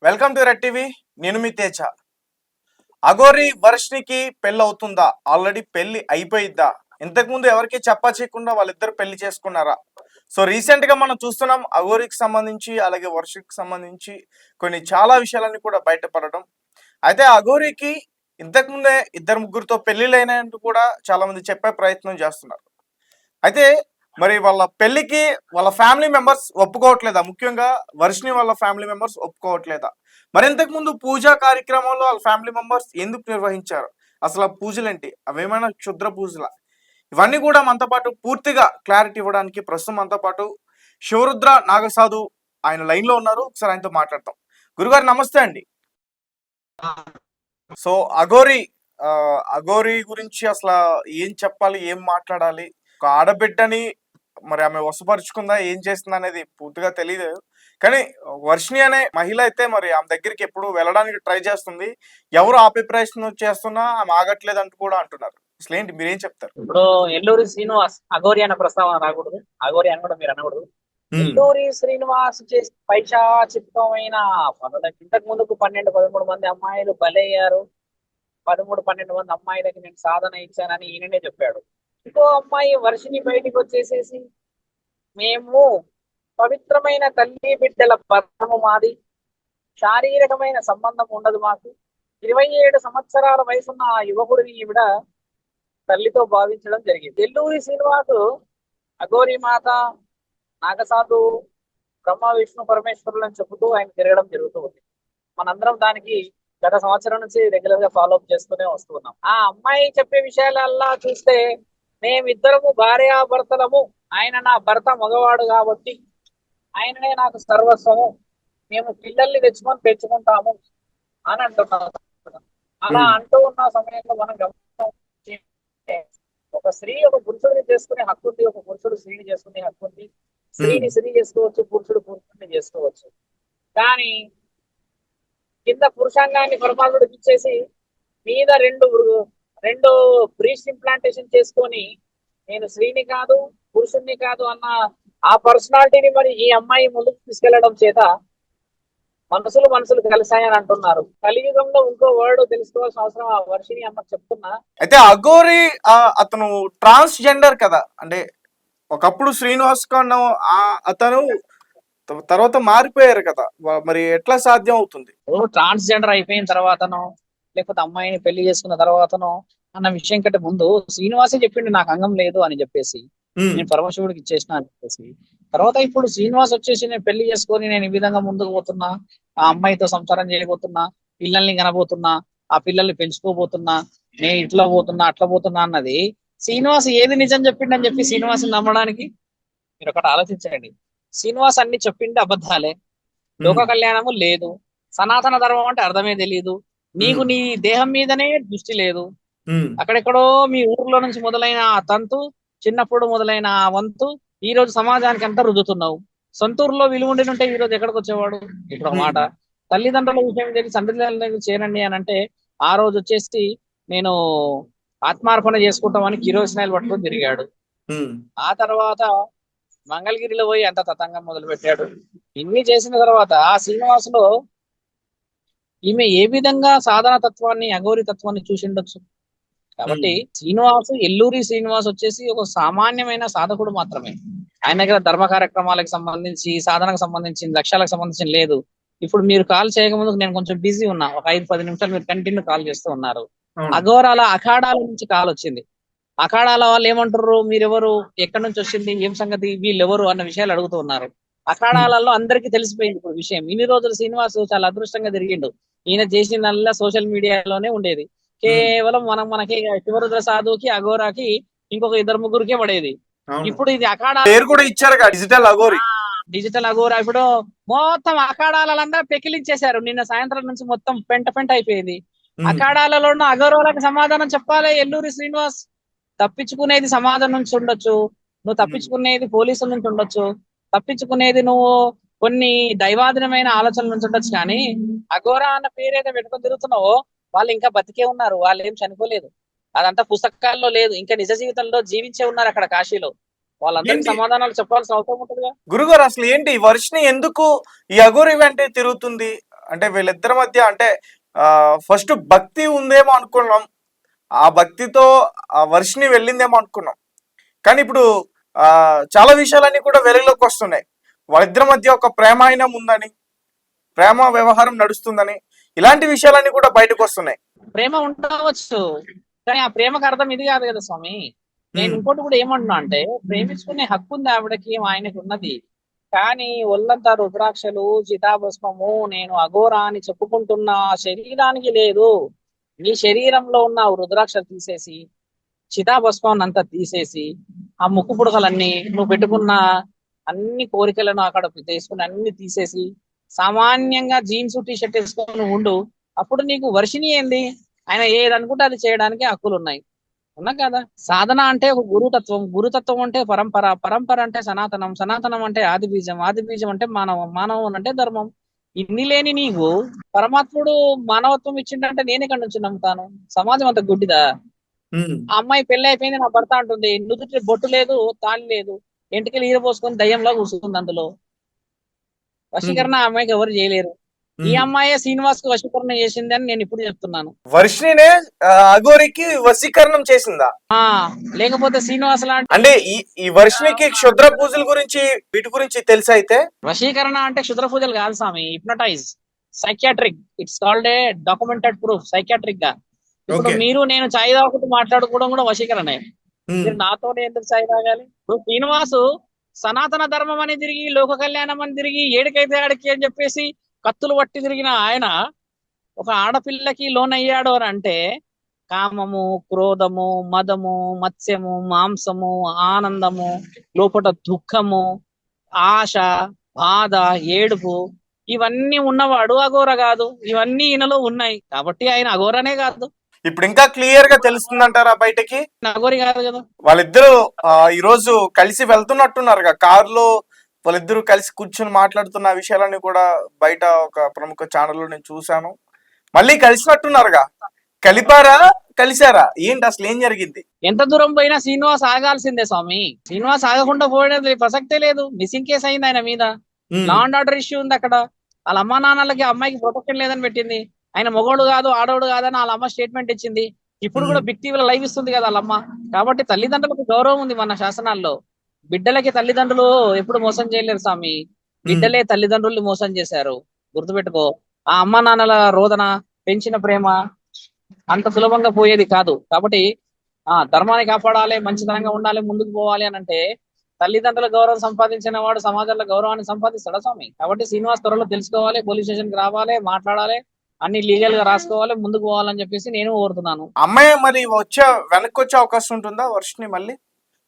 Welcome to red TV. నేను మీ తేజ. అఘోరి వర్షినికి పెళ్ళి అవుతుందా? ఆల్రెడీ పెళ్లి అయిపోయిద్దా? ఇంతకుముందు ఎవరికి చెప్పా చేయకుండా వాళ్ళిద్దరు పెళ్లి చేసుకున్నారా? సో రీసెంట్ గా మనం చూస్తున్నాం అఘోరికి సంబంధించి అలాగే వర్షకి సంబంధించి కొన్ని చాలా విషయాలన్నీ కూడా బయటపడడం. అయితే అఘోరికి ఇంతకుముందే ఇద్దరు ముగ్గురితో పెళ్లిళ్ళైనట్టు కూడా చాలా మంది చెప్పే ప్రయత్నం చేస్తున్నారు. అయితే మరి వాళ్ళ పెళ్లికి వాళ్ళ ఫ్యామిలీ మెంబర్స్ ఒప్పుకోవట్లేదా? ముఖ్యంగా వర్షిని వాళ్ళ ఫ్యామిలీ మెంబర్స్ ఒప్పుకోవట్లేదా? మరి ఇంతకు ముందు పూజా కార్యక్రమంలో వాళ్ళ ఫ్యామిలీ మెంబర్స్ ఎందుకు నిర్వహించారు? అసలు ఆ పూజలేంటి? అవేమైనా క్షుద్ర పూజలా? ఇవన్నీ కూడా మనతో పాటు పూర్తిగా క్లారిటీ ఇవ్వడానికి ప్రస్తుతం మనతో పాటు శివరుద్ర నాగసాధు ఆయన లైన్ లో ఉన్నారు. ఒకసారి ఆయనతో మాట్లాడతాం. గురుగారు నమస్తే అండి. సో అఘోరి అఘోరి గురించి అసలు ఏం చెప్పాలి, ఏం మాట్లాడాలి? ఒక ఆడబిడ్డని మరి ఆమె వశపరుచుకుందా, ఏం చేస్తుందా అనేది పూర్తిగా తెలియదు. కానీ వర్షిణి అనే మహిళ అయితే మరి ఆమె దగ్గరికి ఎప్పుడు వెళ్ళడానికి ట్రై చేస్తుంది. ఎవరు ఆపే ప్రయత్నం చేస్తున్నా ఆమె ఆగట్లేదు అంటూ కూడా అంటున్నారు. అసలు ఏంటి, మీరేం చెప్తారు? ఇప్పుడు ఎల్లూరి శ్రీనివాస్ అఘోరి అన్న ప్రస్తావన రాకూడదు. అఘోరి అని కూడా మీరు అనకూడదు. ఎల్లూరి శ్రీనివాస్ చేసి పైశాచికమైన పనులకి ఇంతకు ముందుకు 12-13 మంది అమ్మాయిలు బలయ్యారు. 13-12 మంది అమ్మాయిలకి నేను సాధన ఇచ్చానని ఈయననే చెప్పాడు. ఇంకో అమ్మాయి వర్షిని బయటికి వచ్చేసేసి మేము పవిత్రమైన తల్లి బిడ్డల బంధము మాది, శారీరకమైన సంబంధం ఉండదు మాకు. 27 సంవత్సరాల వయసున్న ఆ యువకుడిని ఈవిడ తల్లితో భావించడం జరిగింది. ఎల్లూరి శ్రీనివాసు అఘోరి మాత, నాగసాధు, బ్రహ్మ విష్ణు పరమేశ్వరులను చెబుతూ ఆయన తిరగడం జరుగుతూ ఉంది. మనందరం దానికి గత సంవత్సరం నుంచి రెగ్యులర్ గా ఫాలో అప్ చేస్తూనే వస్తున్నాం. ఆ అమ్మాయి చెప్పే విషయాలల్లా చూస్తే మేమిద్దరము భార్యాభర్తలము, ఆయన నా భర్త మగవాడు కాబట్టి ఆయననే నాకు సర్వస్వము, మేము పిల్లల్ని తెచ్చుకొని పెంచుకుంటాము అని అంటున్నాం. అలా అంటూ ఉన్న సమయంలో మనం ఒక స్త్రీ ఒక పురుషుడిని చేసుకునే హక్కు ఉంది, ఒక పురుషుడు స్త్రీని చేసుకునే హక్కు ఉంది. స్త్రీని స్త్రీ చేసుకోవచ్చు, పురుషుడు పురుషుడిని చేసుకోవచ్చు. కానీ కింద పురుషాంగాన్ని పరమాత్ముడికి ఇచ్చేసి మీద రెండు బ్రీస్ట్ ఇంప్లాంటేషన్ చేసుకొని నేను స్త్రీని కాదు పురుషుణ్ణి కాదు అన్న ఆ పర్సనాలిటీని మరి ఈ అమ్మాయి ముందుకు తీసుకెళ్లడం చేత మనసులు కలిసాయని అంటున్నారు. కలియుగంలో ఇంకో వర్డ్ తెలుసుకోవాల్సిన అవసరం ఆ వర్షిని అమ్మకు చెప్తున్నా. అయితే అఘోరి అతను ట్రాన్స్జెండర్ కదా, అంటే ఒకప్పుడు శ్రీనివాస్ కన్నా అతను తర్వాత మారిపోయారు కదా, మరి ఎట్లా సాధ్యం అవుతుంది? ట్రాన్స్జెండర్ అయిపోయిన తర్వాతనో లేకపోతే అమ్మాయిని పెళ్లి చేసుకున్న తర్వాతనో అన్న విషయం కంటే ముందు శ్రీనివాసే చెప్పిండు నాకు అంగం లేదు అని చెప్పేసి, నేను పరమశివుడికి ఇచ్చేసిన అని చెప్పేసి. తర్వాత ఇప్పుడు శ్రీనివాస్ వచ్చేసి నేను పెళ్లి చేసుకొని నేను ఈ విధంగా ముందుకు పోతున్నా, ఆ అమ్మాయితో సంసారం చేయబోతున్నా, పిల్లల్ని కనబోతున్నా, ఆ పిల్లల్ని పెంచుకోబోతున్నా, నేను ఇట్లా పోతున్నా అట్లా పోతున్నా అన్నది శ్రీనివాస్ ఏది నిజం చెప్పిండని చెప్పి శ్రీనివాస్ నమ్మడానికి మీరు ఒకటి ఆలోచించండి. శ్రీనివాస్ అన్ని చెప్పిండే అబద్ధాలే. లోక కళ్యాణము లేదు, సనాతన ధర్మం అంటే అర్థమే తెలియదు, నీకు నీ దేహం మీదనే దృష్టి లేదు. అక్కడెక్కడో మీ ఊర్లో నుంచి మొదలైన ఆ తంతు, చిన్నప్పుడు మొదలైన ఆ వంతు ఈ రోజు సమాజానికి అంతా రుద్దుతున్నావు. సొంతూరులో విలువ ఉంటే ఈ రోజు ఎక్కడికి వచ్చేవాడు? ఇప్పుడు ఒక మాట, తల్లిదండ్రుల విషయం తెలిసి సంతతిదండ్రులకు చేరండి అని అంటే ఆ రోజు వచ్చేసి నేను ఆత్మార్పణ చేసుకుంటామని కిరోసినాయిల్ పట్టుకొని తిరిగాడు. ఆ తర్వాత మంగళగిరిలో పోయి అంత తతంగం మొదలు పెట్టాడు. ఇన్ని చేసిన తర్వాత ఆ శ్రీనివాసులో ఈమె ఏ విధంగా సాధన తత్వాన్ని అఘోరి తత్వాన్ని చూసిండొచ్చు. కాబట్టి శ్రీనివాసు, ఎల్లూరి శ్రీనివాస్ వచ్చేసి ఒక సామాన్యమైన సాధకుడు మాత్రమే. ఆయన దగ్గర ధర్మ కార్యక్రమాలకు సంబంధించి, సాధనకు సంబంధించి, లక్ష్యాలకు సంబంధించి లేదు. ఇప్పుడు మీరు కాల్ చేయకముందు నేను కొంచెం బిజీ ఉన్నా, ఒక 5-10 నిమిషాలు మీరు కంటిన్యూ కాల్ చేస్తూ ఉన్నారు. అఘోరాల అఖాడాల నుంచి కాల్ వచ్చింది. అఖాడాల వాళ్ళు ఏమంటారు, మీరెవరు, ఎక్కడి నుంచి వచ్చింది, ఏం సంగతి, వీళ్ళు ఎవరు అన్న విషయాలు అడుగుతూ ఉన్నారు. అఖాడాలలో అందరికీ తెలిసిపోయింది ఇప్పుడు విషయం. ఇన్ని రోజులు శ్రీనివాస్ చాలా అదృష్టంగా తిరిగిండు. ఈయన చేసిందల్లా సోషల్ మీడియాలోనే ఉండేది. కేవలం మనకి శివరుద్ర సాధుకి, అఘోరాకి, ఇంకొక 2-3కే పడేది. ఇప్పుడు ఇది అఖాడా పేరు కూడా ఇచ్చారు, డిజిటల్ అఘోరి. డిజిటల్ అఘోరా ఇప్పుడు మొత్తం అఖాడాలందరూ పెకిలించేశారు. నిన్న సాయంత్రం నుంచి మొత్తం పెంట అయిపోయింది. అఖాడాలలో ఉన్న అఘోరాలకు సమాధానం చెప్పాలి ఎల్లూరి శ్రీనివాస్. తప్పించుకునేది సమాజం నుంచి ఉండొచ్చు, నువ్వు తప్పించుకునేది పోలీసుల నుంచి ఉండొచ్చు, తప్పించుకునేది నువ్వు కొన్ని దైవాధీనమైన ఆలోచనల నుంచి ఉండొచ్చు. కానీ అఘోరా అన్న పేరైతే పెట్టుకొని తిరుగుతున్నావో వాళ్ళు ఇంకా బతికే ఉన్నారు, వాళ్ళు ఏం చనిపోలేదు. అదంతా పుస్తకాల్లో లేదు, ఇంకా నిజ జీవితంలో జీవించే ఉన్నారు అక్కడ కాశీలో. వాళ్ళందరికీ సమాధానాలు చెప్పాల్సిన అవసరం ఉంటుందిగా. గురుగారు అసలు ఏంటి వర్షిని ఎందుకు ఈ అఘోరి వెంటే తిరుగుతుంది? అంటే వీళ్ళిద్దరి మధ్య అంటే ఫస్ట్ భక్తి ఉందేమో అనుకున్నాం, ఆ భక్తితో ఆ వర్షిని వెళ్ళిందేమో అనుకున్నాం. కానీ ఇప్పుడు ఆ చాలా విషయాలన్నీ కూడా వెలుగులోకి వస్తున్నాయి. వాళ్ళిద్దరి మధ్య ఒక ప్రేమాయణం ఉందని, ప్రేమ వ్యవహారం నడుస్తుందని, ఇలాంటి విషయాలన్నీ కూడా బయటకు వస్తున్నాయి. ప్రేమ ఉండవచ్చు, కానీ ఆ ప్రేమకు అర్థం ఇది కాదు కదా స్వామి. నేను ఇంకోటి కూడా ఏమంటున్నా అంటే, ప్రేమించుకునే హక్కు ఉంది ఆవిడకి, ఆయనకు ఉన్నది. కానీ ఒళ్ళంతా రుద్రాక్షలు, చితాభస్మము, నేను అఘోరా అని చెప్పుకుంటున్న ఆ శరీరానికి లేదు. నీ శరీరంలో ఉన్న ఆ రుద్రాక్షలు తీసేసి, చితాభస్మం అంతా తీసేసి, ఆ ముక్కు పుడకలన్నీ, నువ్వు పెట్టుకున్న అన్ని కోరికలను అక్కడ తీసుకుని అన్ని తీసేసి, సామాన్యంగా జీన్స్ టీ షర్ట్ వేసుకొని ఉండు. అప్పుడు నీకు వర్షిని ఏంది? ఆయన ఏదనుకుంటే అది చేయడానికి హక్కులు ఉన్నాయి, ఉన్నా కదా. సాధన అంటే ఒక గురుతత్వం, గురుతత్వం అంటే పరంపర, పరంపర అంటే సనాతనం, సనాతనం అంటే ఆది బీజం, ఆది బీజం అంటే మానవం, మానవం అంటే ధర్మం. ఇన్ని లేని నీకు పరమాత్ముడు మానవత్వం ఇచ్చిండంటే నేను ఎక్కడి నుంచి నమ్ముతాను? సమాజం అంత గుడ్డిదా? ఆ అమ్మాయి పెళ్లి అయిపోయింది, నా భర్త అంటుంది, నుదుటి బొట్టు లేదు, తాళి లేదు, ఎంటికలు ఈరపోసుకొని దయ్యంలో కూర్చుంది. అందులో వశీకరణ ఆ అమ్మాయికి ఎవరు చేయలేరు. ఈ అమ్మాయే శ్రీనివాస్ కు వశీకరణ చేసింది అని నేను ఇప్పుడు చెప్తున్నాను. వర్షినే అఘోరికి వశీకరణం చేసిందా? లేకపోతే శ్రీనివాస్ లాంటి అంటే ఈ వర్షినికి క్షుద్ర పూజల గురించి వీటి గురించి తెలుసా? అయితే వశీకరణ అంటే క్షుద్ర పూజలు కాదు స్వామి, hypnotize, psychiatric. It's called a documented proof psychiatric గా. ఇప్పుడు మీరు నేను చాయ్ తాగుతూ మాట్లాడుకోవడం కూడా వశీకరణే. మీరు నాతోనే ఎందుకు చాయ్ తాగాలి? ఇప్పుడు శ్రీనివాసు సనాతన ధర్మం అని తిరిగి, లోక కళ్యాణం అని తిరిగి, ఏడికైతే ఆడికి అని చెప్పేసి కత్తులు పట్టి తిరిగిన ఆయన ఒక ఆడపిల్లకి లోనయ్యాడు అని అంటే, కామము, క్రోధము, మదము, మత్స్యము, మాంసము, ఆనందము, లోపల దుఃఖము, ఆశ, బాధ, ఏడుపు, ఇవన్నీ ఉన్నవాడు అఘోర కాదు. ఇవన్నీ ఈయనలో ఉన్నాయి కాబట్టి ఆయన అఘోరనే కాదు. ఇప్పుడు ఇంకా క్లియర్ గా తెలుస్తుందంటారా బయటకి? అఘోరి కాదు కదా. వాళ్ళిద్దరు ఈ రోజు కలిసి వెళ్తున్నట్టున్నారుగా కారులో, వాళ్ళిద్దరూ కలిసి కూర్చొని మాట్లాడుతున్న విషయాలన్నీ కూడా బయట ఒక ప్రముఖ ఛానల్లో నేను చూశాను. మళ్ళీ కలిసినట్టున్నారుగా, కలిపారా కలిసారా ఏంటి అసలు ఏం జరిగింది? ఎంత దూరం పోయినా శ్రీనివాస్ ఆగాల్సిందే స్వామి. శ్రీనివాస్ ఆగకుండా పోయేది ప్రసక్తే లేదు. మిస్సింగ్ కేసు అయింది ఆయన మీద, లా అండ్ ఆర్డర్ ఇష్యూ ఉంది అక్కడ. వాళ్ళ అమ్మా నాన్నలకి అమ్మాయికి ప్రొటెక్షన్ లేదని పెట్టింది. ఆయన మొగోడు కాదు, ఆడోడు కాదని వాళ్ళ అమ్మ స్టేట్మెంట్ ఇచ్చింది. ఇప్పుడు కూడా బిగ్ టీవీలో లైవ్ ఇస్తుంది కదా వాళ్ళ అమ్మ. కాబట్టి తల్లిదండ్రులకు గౌరవం ఉంది మన శాసనాల్లో. బిడ్డలకి తల్లిదండ్రులు ఎప్పుడు మోసం చేయలేరు స్వామి, బిడ్డలే తల్లిదండ్రుల్ని మోసం చేశారు. గుర్తుపెట్టుకో. ఆ అమ్మ నాన్నల రోదన, పెంచిన ప్రేమ అంత సులభంగా పోయేది కాదు. కాబట్టి ధర్మాన్ని కాపాడాలి, మంచితనంగా ఉండాలి, ముందుకు పోవాలి అని అంటే తల్లిదండ్రుల గౌరవం సంపాదించిన వాడు సమాజంలో గౌరవాన్ని సంపాదిస్తాడు స్వామి. కాబట్టి శ్రీనివాస్ త్వరలో తెలుసుకోవాలి, పోలీస్ స్టేషన్ కి రావాలి, మాట్లాడాలి, అన్ని లీగల్ గా రాసుకోవాలి, ముందుకు పోవాలని చెప్పేసి నేను కోరుతున్నాను. అమ్మాయి మరి వెనక్కి వచ్చే అవకాశం ఉంటుందా వర్షిని? మళ్ళీ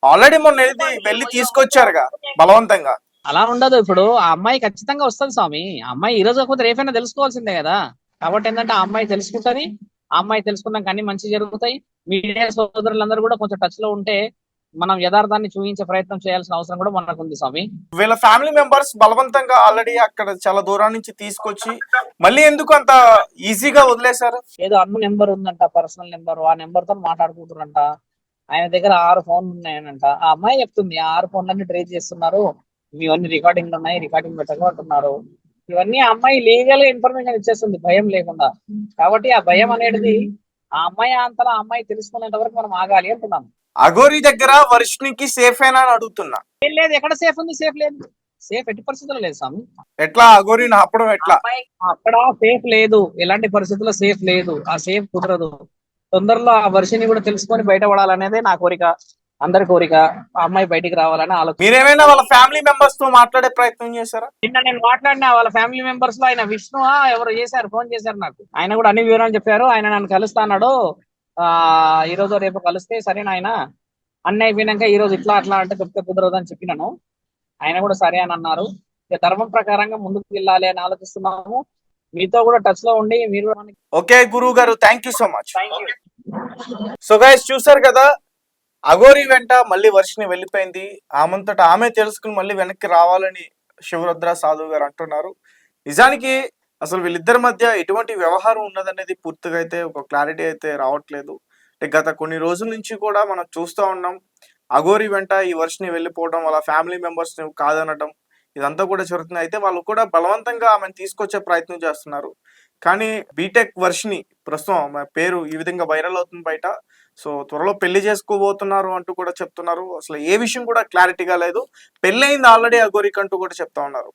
ఆల్రెడీ మొన్న వెళ్ళి తీసుకొచ్చారుగా బలవంతంగా. అలా ఉండదు. ఇప్పుడు ఆ అమ్మాయి ఖచ్చితంగా వస్తుంది స్వామి. ఆ అమ్మాయి ఈ రోజు కాకపోతే రేపైనా తెలుసుకోవాల్సిందే కదా. కాబట్టి ఏంటంటే ఆ అమ్మాయి తెలుసుకుంటది. ఆ అమ్మాయి తెలుసుకున్నాక అన్ని మంచి జరుగుతాయి. మీడియా సోదరులందరూ కూడా కొంచెం టచ్ లో ఉంటే మనం యథార్థాన్ని చూపించే ప్రయత్నం చేయాల్సిన అవసరం కూడా మనకు ఉంది స్వామి. వీళ్ళ ఫ్యామిలీ మెంబర్స్ బలవంతంగా ఆల్రెడీ అక్కడ చాలా దూరం నుంచి తీసుకొచ్చి మళ్ళీ ఎందుకు అంత ఈజీగా వదిలేశారు? ఏదో అన్న నెంబర్ ఉందంట, పర్సనల్ నెంబర్, ఆ నెంబర్ తో మాట్లాడుకుంటారంట. ఆయన దగ్గర 6 ఫోన్లు ఉన్నాయనంట. ఆ అమ్మాయి చెప్తుంది, 6 ఫోన్లన్నీ ట్రేస్ చేస్తున్నారు, ఇవన్నీ రికార్డింగ్లు ఉన్నాయి, రికార్డింగ్ పెట్టమంటున్నారు. ఇవన్నీ ఆ అమ్మాయి లీగల్ ఇన్ఫర్మేషన్ ఇచ్చేస్తుంది భయం లేకుండా. కాబట్టి ఆ భయం అనేది ఆ అమ్మాయి అంతలా అమ్మాయి తెలుసుకునేంత వరకు మనం ఆగాలి అంటున్నాం. అఘోరి దగ్గర వర్షినికి సేఫ్ అయినా అని అడుగుతున్నా. ఏం లేదు, ఎక్కడ సేఫ్ ఉంది? సేఫ్ లేదు, సేఫ్ ఎట్టి పరిస్థితుల్లో లేదు స్వామి. ఎట్లా అఘోరిని ఆపడం ఎట్లా? అక్కడ సేఫ్ లేదు, ఎలాంటి పరిస్థితుల్లో సేఫ్ లేదు, ఆ సేఫ్ కుదరదు. తొందరలో ఆ వర్షిని కూడా తెలుసుకొని బయటపడాలనేదే నా కోరిక, అందరి కోరిక. ఆ అమ్మాయి బయటికి రావాలని ఆలోచన. మీరేమైనా వాళ్ళ ఫ్యామిలీ మెంబర్స్ తో మాట్లాడే ప్రయత్నం చేశారా? నిన్న నేను మాట్లాడినా వాళ్ళ ఫ్యామిలీ మెంబర్స్ లో. ఆయన విష్ణు ఎవరు చేశారు, ఫోన్ చేశారు నాకు. ఆయన కూడా అన్ని వివరాలు చెప్పారు. ఆయన నన్ను కలుస్తాన్నాడు, ఈ రోజు రేపు కలిస్తే సరే నాయన, అన్ని అయిపోయినాక ఈ రోజు ఇట్లా అట్లా అంటే చెప్తే కుదరదు అని చెప్పినాను. ఆయన కూడా సరే అని అన్నారు. ధర్మం ప్రకారంగా ముందుకు వెళ్ళాలి అని ఆలోచిస్తున్నాము. మీతో కూడా టచ్ లో ఉండి మీరు. ఓకే గురువు గారు, thank you so much. So guys చూసారు కదా, అఘోరి వెంట మళ్ళీ వర్షిని వెళ్ళిపోయింది. ఆమంతటా ఆమె తెలుసుకుని మళ్ళీ వెనక్కి రావాలని శివరుద్ర సాధువు గారు అంటున్నారు. నిజానికి అసలు వీళ్ళిద్దరి మధ్య ఎటువంటి వ్యవహారం ఉన్నదనేది పూర్తిగా అయితే ఒక క్లారిటీ అయితే రావట్లేదు. గత కొన్ని రోజుల నుంచి కూడా మనం చూస్తూ ఉన్నాం, అఘోరి వెంట ఈ వర్షిని వెళ్ళిపోవడం, వాళ్ళ ఫ్యామిలీ మెంబర్స్ కాదనడం, ఇదంతా కూడా జరుగుతుంది. అయితే వాళ్ళు కూడా బలవంతంగా ఆమెను తీసుకొచ్చే ప్రయత్నం చేస్తున్నారు. కానీ బీటెక్ వర్షిని ప్రస్తుతం ఆమె పేరు ఈ విధంగా వైరల్ అవుతుంది బయట. సో త్వరలో పెళ్లి చేసుకోబోతున్నారు అంటూ కూడా చెప్తున్నారు. అసలు ఏ విషయం కూడా క్లారిటీగా లేదు. పెళ్ళయింది ఆల్రెడీ అఘోరికి అంటూ కూడా చెప్తా ఉన్నారు.